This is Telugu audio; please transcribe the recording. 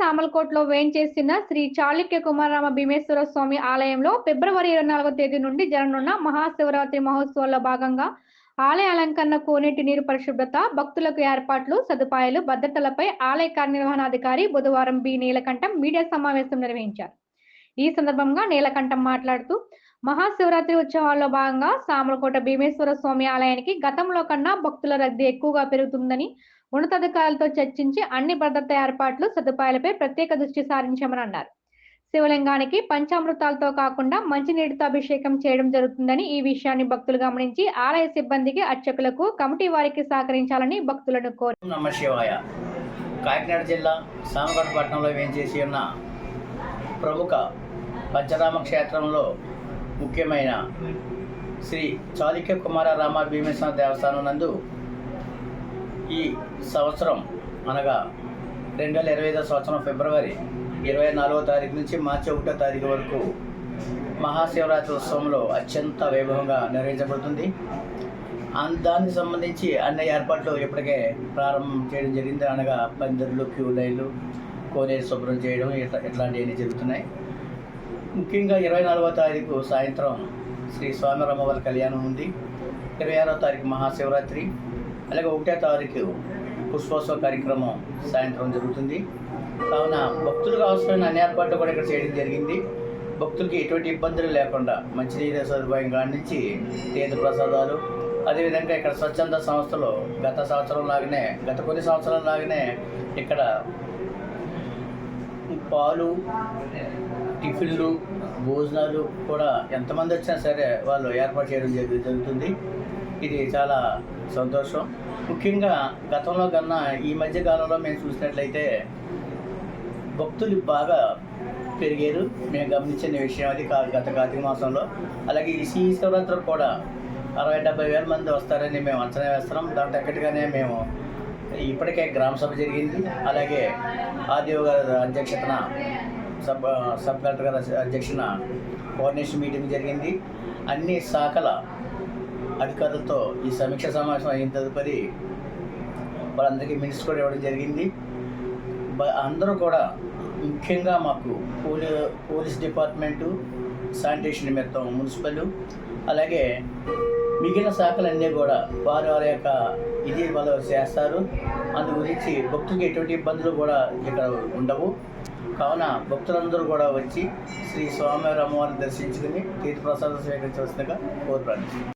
సామలకోటలో వేంచేసిన శ్రీ చాళుక్య కుమారరామ భీమేశ్వర స్వామి ఆలయంలో ఫిబ్రవరి 24వ తేదీ నుండి జరగనున్న మహాశివరాత్రి మహోత్సవాల్లో భాగంగా ఆలయ అలంకరణ, కోనేటి నీరు పరిశుభ్రత, భక్తులకు ఏర్పాట్లు, సదుపాయాలు, భద్రతలపై ఆలయ కార్యనిర్వహణాధికారి బుధవారం బి నీలకంఠం మీడియా సమావేశం నిర్వహించారు. ఈ సందర్భంగా నీలకంఠం మాట్లాడుతూ మహాశివరాత్రి ఉత్సవాల్లో భాగంగా సామలకోట భీమేశ్వర స్వామి ఆలయానికి గతంలో కన్నా భక్తుల రద్దీ ఎక్కువగా పెరుగుతుందని, ఉన్నతాధికారులతో చర్చించి అన్ని భద్రతా ఏర్పాట్లు, సదుపాయాలపై ప్రత్యేక దృష్టి సారించామని అన్నారు. శివలింగానికి పంచామృతాలతో కాకుండా మంచినీటితో అభిషేకం చేయడం జరుగుతుందని, ఈ విషయాన్ని భక్తులు గమనించి ఆలయ సిబ్బందికి, అర్చకులకు, కమిటీ వారికి సహకరించాలని భక్తులను కోరారు. నమ శివాయ. కాకినాడ జిల్లా సామలకోట పట్టణంలో వేంచేసి ఉన్న ప్రముఖ పంచరామ క్షేత్రంలో ముఖ్యమైన శ్రీ చాళుక్య కుమారరామ భీమేశ్వర దేవస్థానం నందు ఈ సంవత్సరం అనగా 2025 సంవత్సరం ఫిబ్రవరి 24వ తారీఖు నుంచి మార్చి 1వ తారీఖు వరకు మహాశివరాత్రి ఉత్సవంలో అత్యంత వైభవంగా నిర్వహించబడుతుంది. దానికి సంబంధించి అన్ని ఏర్పాట్లు ఇప్పటికే ప్రారంభం చేయడం జరిగింది. అనగా పందిర్లు, క్యూ లైన్లు, కోనేరు శుభ్రం చేయడం ఇట్లాంటివన్నీ జరుగుతున్నాయి. ముఖ్యంగా 24వ తారీఖు సాయంత్రం శ్రీ స్వామి రమ్మవారి కళ్యాణం ఉంది. 26వ తారీఖు మహాశివరాత్రి, అలాగే 1వ తారీఖు పుష్పోత్సవ కార్యక్రమం సాయంత్రం జరుగుతుంది. కావున భక్తులకు అవసరమైన అన్ని ఏర్పాట్లు కూడా ఇక్కడ చేయడం జరిగింది. భక్తులకి ఎటువంటి ఇబ్బందులు లేకుండా మంచినీరు సదుపాయం కాడి నుంచి తీర్థ ప్రసాదాలు, అదేవిధంగా ఇక్కడ స్వచ్ఛంద సంస్థలు గత కొన్ని సంవత్సరాల లాగానే ఇక్కడ పాలు, టిఫిన్లు, భోజనాలు కూడా ఎంతమంది వచ్చినా సరే వాళ్ళు ఏర్పాటు చేయడం జరుగుతుంది. ఇది చాలా సంతోషం. ముఖ్యంగా గతంలో కన్నా ఈ మధ్య కాలంలో మేము చూసినట్లయితే భక్తులు బాగా పెరిగారు. మేము గమనించిన విషయం అది గత కార్తీక మాసంలో. అలాగే ఈ శివరాత్రి కూడా 60-70 వేల మంది వస్తారని మేము అంచనా వేస్తున్నాం. దాని తగ్గట్టుగానే మేము ఇప్పటికే గ్రామ సభ జరిగింది. అలాగే ఆర్డీఓ గారి అధ్యక్షతన సబ్ కలెక్టర్ గారి అధ్యక్షన కోఆర్డినేషన్ మీటింగ్ జరిగింది. అన్ని శాఖల అధికారులతో ఈ సమీక్ష సమావేశం అయిన తదుపరి వాళ్ళందరికీ మినిట్స్ కూడా ఇవ్వడం జరిగింది. అందరూ కూడా ముఖ్యంగా మాకు పోలీస్ డిపార్ట్మెంటు, శానిటేషన్ నిమిత్తం మున్సిపల్, అలాగే మిగిలిన శాఖలన్నీ కూడా వారి యొక్క ఇది వాళ్ళు చేస్తారు. అందు గురించి భక్తులకు ఎటువంటి ఇబ్బందులు కూడా ఇక్కడ ఉండవు. కావున భక్తులందరూ కూడా వచ్చి శ్రీ స్వామివారి అమ్మవారిని దర్శించుకుని తీర్థప్రసాదం స్వీకరించవలసిందిగా కోరుతున్నాను.